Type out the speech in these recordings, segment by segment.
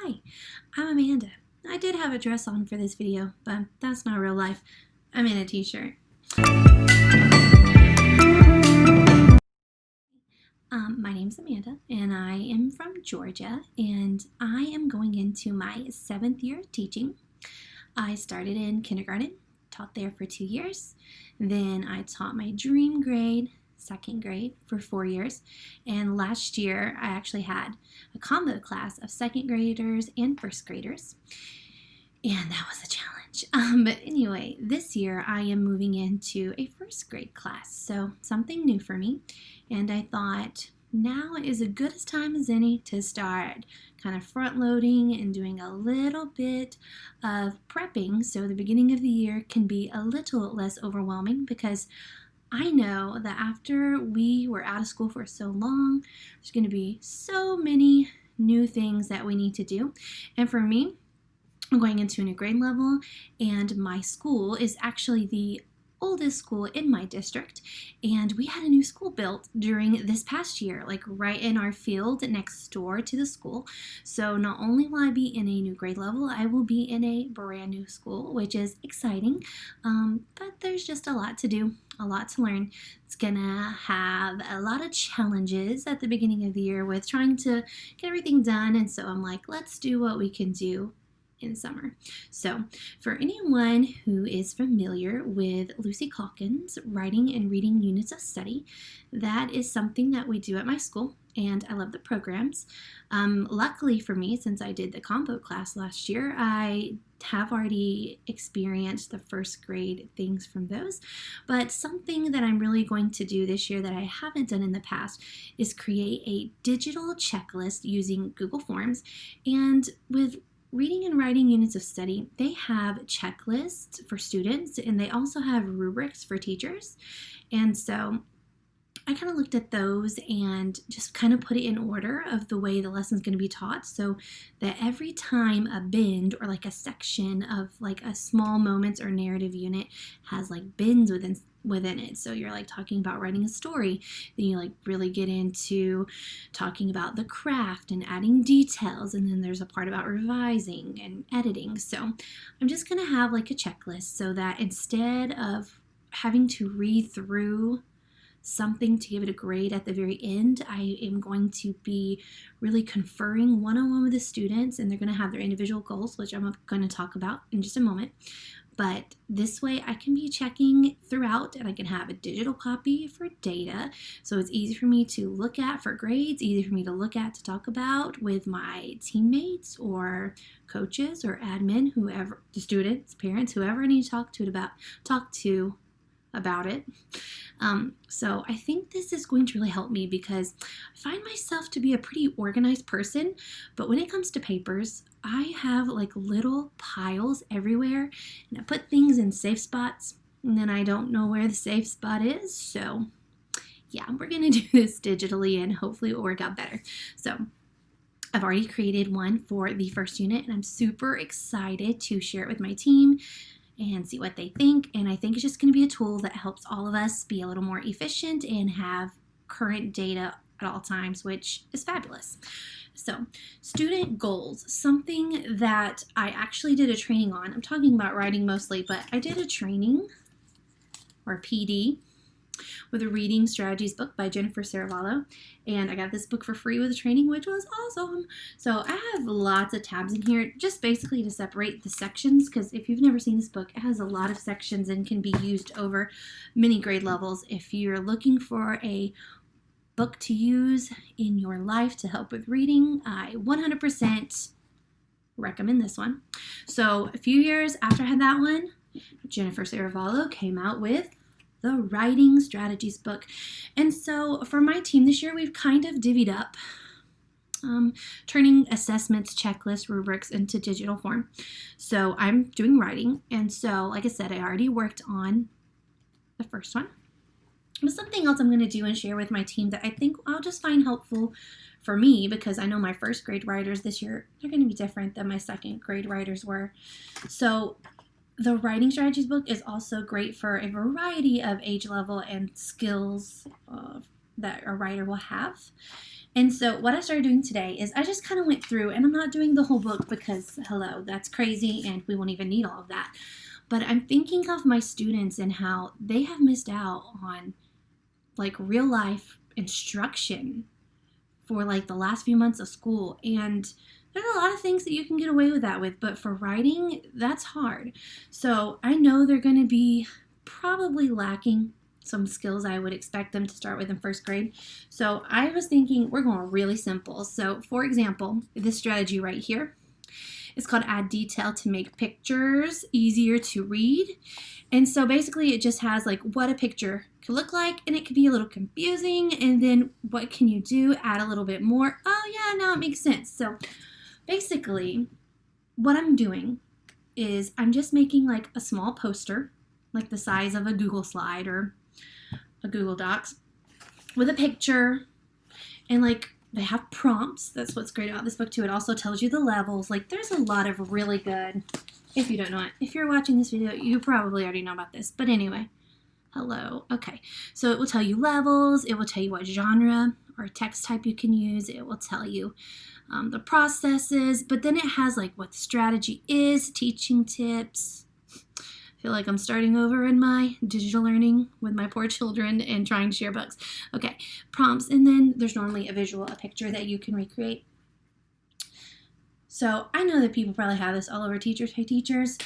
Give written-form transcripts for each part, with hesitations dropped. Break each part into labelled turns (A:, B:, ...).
A: Hi, I'm Amanda. I did have a dress on for this video, but that's not real life. I'm in a t-shirt. My name's Amanda, and I am from Georgia, and I am going into my 7th year of teaching. I started in kindergarten, taught there for 2 years. Then I taught my dream grade, 2nd grade, for 4 years. And last year, I actually had a combo class of 2nd graders and 1st graders. And that was a challenge. But anyway, this year I am moving into a 1st grade class, so something new for me. And I thought now is as good a time as any to start kind of front loading and doing a little bit of prepping so the beginning of the year can be a little less overwhelming, because I know that after we were out of school for so long, there's going to be so many new things that we need to do. And for me, I'm going into a new grade level, and my school is actually the oldest school in my district, and we had a new school built during this past year, like right in our field next door to the school. So not only will I be in a new grade level, I will be in a brand new school, which is exciting, but there's just a lot to do, a lot to learn. It's gonna have a lot of challenges at the beginning of the year with trying to get everything done, and so I'm like, let's do what we can do in summer. So for anyone who is familiar with Lucy Calkins' writing and reading units of study, that is something that we do at my school, and I love the programs. Luckily for me, since I did the combo class last year, I have already experienced the 1st grade things from those, but something that I'm really going to do this year that I haven't done in the past is create a digital checklist using Google Forms. And with reading and writing units of study, they have checklists for students, and they also have rubrics for teachers. And so I kind of looked at those and just kind of put it in order of the way the lesson's going to be taught, so that every time a bend or like a section of like a small moments or narrative unit has like bends within it. So you're like talking about writing a story, then you like really get into talking about the craft and adding details, and then there's a part about revising and editing. So I'm just going to have like a checklist so that instead of having to read through something to give it a grade at the very end, I am going to be really conferring one-on-one with the students, and they're going to have their individual goals, which I'm going to talk about in just a moment. But this way I can be checking throughout, and I can have a digital copy for data, so it's easy for me to look at for grades, easy for me to look at to talk about with my teammates or coaches or admin, whoever, the students, parents, whoever I need to talk to about it. So I think this is going to really help me, because I find myself to be a pretty organized person, but when it comes to papers, I have like little piles everywhere, and I put things in safe spots, and then I don't know where the safe spot is. So yeah, we're gonna do this digitally, and hopefully it will work out better. So I've already created one for the 1st unit, and I'm super excited to share it with my team and see what they think. And I think it's just going to be a tool that helps all of us be a little more efficient and have current data at all times, which is fabulous. So student goals, something that I actually did a training on. I'm talking about writing mostly, but I did a training, or PD, with a reading strategies book by Jennifer Saravallo, and I got this book for free with the training, which was awesome. So I have lots of tabs in here, just basically to separate the sections, because if you've never seen this book, it has a lot of sections and can be used over many grade levels. If you're looking for a book to use in your life to help with reading, I 100% recommend this one. So a few years after I had that one, Jennifer Saravallo came out with the writing strategies book. And so for my team this year, we've kind of divvied up turning assessments, checklists, rubrics into digital form. So I'm doing writing, and so like I said, I already worked on the 1st one. But something else I'm going to do and share with my team that I think I'll just find helpful for me, because I know my 1st grade writers this year, they're going to be different than my 2nd grade writers were. So the writing strategies book is also great for a variety of age level and skills that a writer will have. And so what I started doing today is I just kind of went through, and I'm not doing the whole book because, hello, that's crazy and we won't even need all of that. But I'm thinking of my students and how they have missed out on like real life instruction for like the last few months of school. And there's a lot of things that you can get away with that with, but for writing, that's hard. So I know they're going to be probably lacking some skills I would expect them to start with in first grade. So I was thinking we're going really simple. So for example, this strategy right here is called Add Detail to make pictures easier to read. And so basically it just has like what a picture could look like, and it could be a little confusing, and then what can you do? Add a little bit more. Oh yeah, now it makes sense. So basically what I'm doing is I'm just making like a small poster, like the size of a Google slide or a Google Docs, with a picture, and like they have prompts. That's what's great about this book too. It also tells you the levels. Like there's a lot of really good, if you don't know it, if you're watching this video, you probably already know about this. But anyway, hello. Okay, so it will tell you levels. It will tell you what genre or text type you can use. It will tell you the processes, but then it has like what the strategy is, teaching tips. I feel like I'm starting over in my digital learning with my poor children and trying to share books. Okay, prompts, and then there's normally a visual, a picture that you can recreate. So I know that people probably have this all over Teachers Pay Teachers,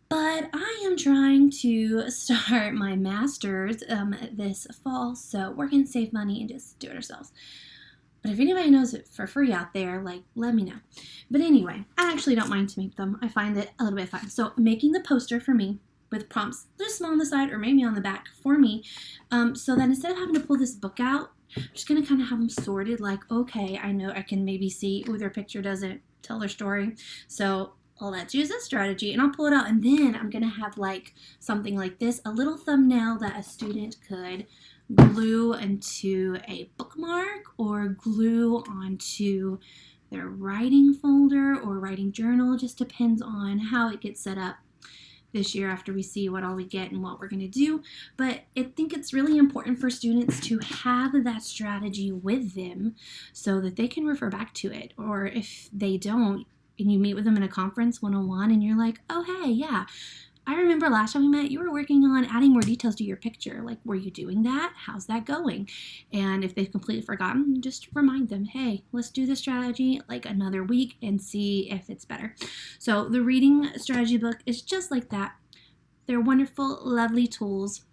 A: but I am trying to start my master's this fall, so we're going to save money and just do it ourselves. But if anybody knows it for free out there, like, let me know. But anyway, I actually don't mind to make them. I find it a little bit fun. So making the poster for me with prompts, just small on the side or maybe on the back for me, so that instead of having to pull this book out, I'm just going to kind of have them sorted like, okay, I know I can maybe see, ooh, their picture doesn't tell their story. So let's use this strategy, and I'll pull it out. And then I'm going to have like something like this, a little thumbnail that a student could glue into a bookmark or glue onto their writing folder or writing journal. Just depends on how it gets set up this year after we see what all we get and what we're going to do. But I think it's really important for students to have that strategy with them so that they can refer back to it. Or if they don't, and you meet with them in a conference one-on-one and you're like, oh, hey, yeah, I remember last time we met, you were working on adding more details to your picture. Like, were you doing that? How's that going? And if they've completely forgotten, just remind them, hey, let's do the strategy like another week and see if it's better. So the reading strategy book is just like that. They're wonderful, lovely tools,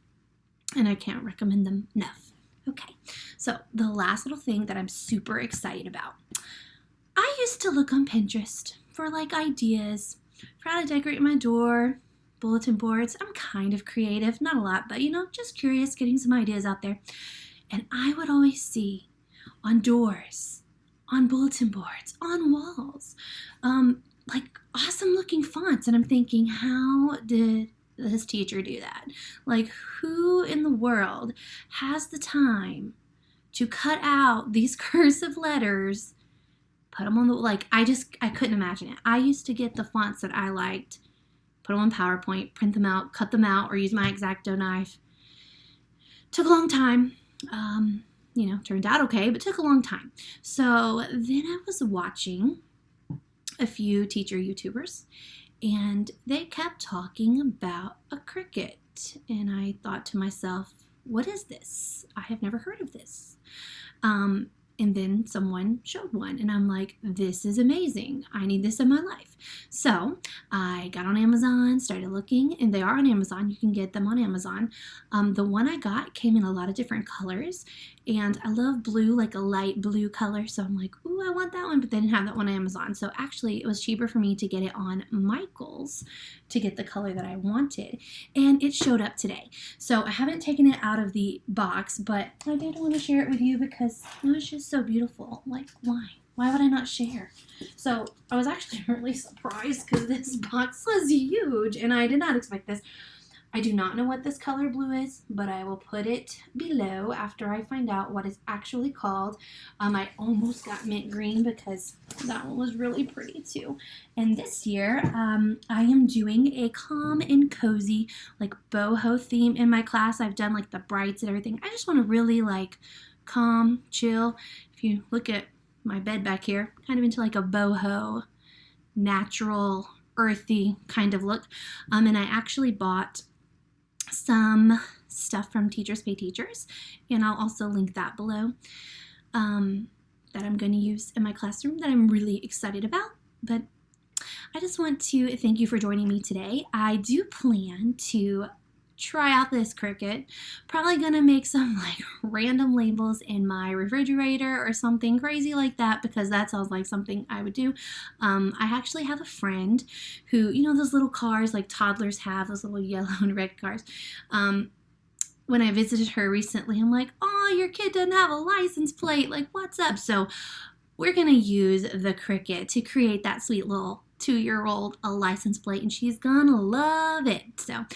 A: and I can't recommend them enough. Okay, so the last little thing that I'm super excited about. I used to look on Pinterest for like ideas for how to decorate my door, bulletin boards. I'm kind of creative, not a lot, but just curious, getting some ideas out there. And I would always see on doors, on bulletin boards, on walls, like awesome looking fonts. And I'm thinking, how did this teacher do that? Like, who in the world has the time to cut out these cursive letters, put them on the, I couldn't imagine it. I used to get the fonts that I liked, put them on PowerPoint, print them out, cut them out, or use my X-Acto knife. Took a long time. Turned out okay, but took a long time. So then I was watching a few teacher YouTubers, and they kept talking about a Cricut. And I thought to myself, what is this? I have never heard of this. And then someone showed one, and I'm like, this is amazing. I need this in my life. So I got on Amazon, started looking, and they are on Amazon. You can get them on Amazon. The one I got came in a lot of different colors, and I love blue, like a light blue color. So I'm like, ooh, I want that one, but they didn't have that one on Amazon. So actually, it was cheaper for me to get it on Michael's to get the color that I wanted, and it showed up today. So I haven't taken it out of the box, but I did want to share it with you because it was just so beautiful. Like, why? Why would I not share? So I was actually really surprised because this box was huge, and I did not expect this. I do not know what this color blue is, but I will put it below after I find out what it's actually called. I almost got mint green because that one was really pretty too. And this year, I am doing a calm and cozy, like boho theme in my class. I've done like the brights and everything. I just want to really like calm, chill. If you look at my bed back here, kind of into like a boho, natural, earthy kind of look. And I actually bought some stuff from Teachers Pay Teachers, and I'll also link that below, that I'm going to use in my classroom that I'm really excited about. But I just want to thank you for joining me today. I do plan to try out this Cricut. Probably gonna make some like random labels in my refrigerator or something crazy like that, because that sounds like something I would do. I actually have a friend who, you know, those little cars like toddlers have, those little yellow and red cars. When I visited her recently, I'm like, oh, your kid doesn't have a license plate, like what's up? So we're gonna use the Cricut to create that sweet little 2-year-old a license plate, and she's gonna love it. So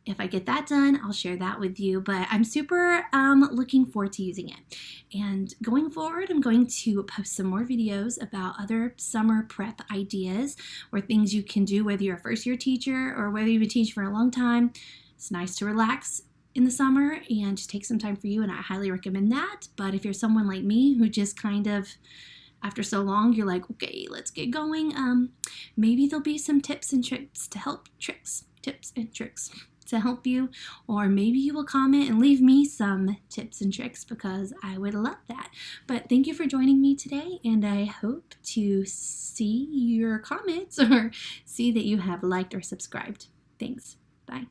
A: if I get that done, I'll share that with you, but I'm super looking forward to using it. And going forward, I'm going to post some more videos about other summer prep ideas or things you can do, whether you're a first-year teacher or whether you've been teaching for a long time. It's nice to relax in the summer and just take some time for you, and I highly recommend that. But if you're someone like me who just kind of, after so long, you're like, okay, let's get going, maybe there'll be some tips and tricks to help to help you, or maybe you will comment and leave me some tips and tricks, because I would love that. But thank you for joining me today, and I hope to see your comments or see that you have liked or subscribed. Thanks. Bye.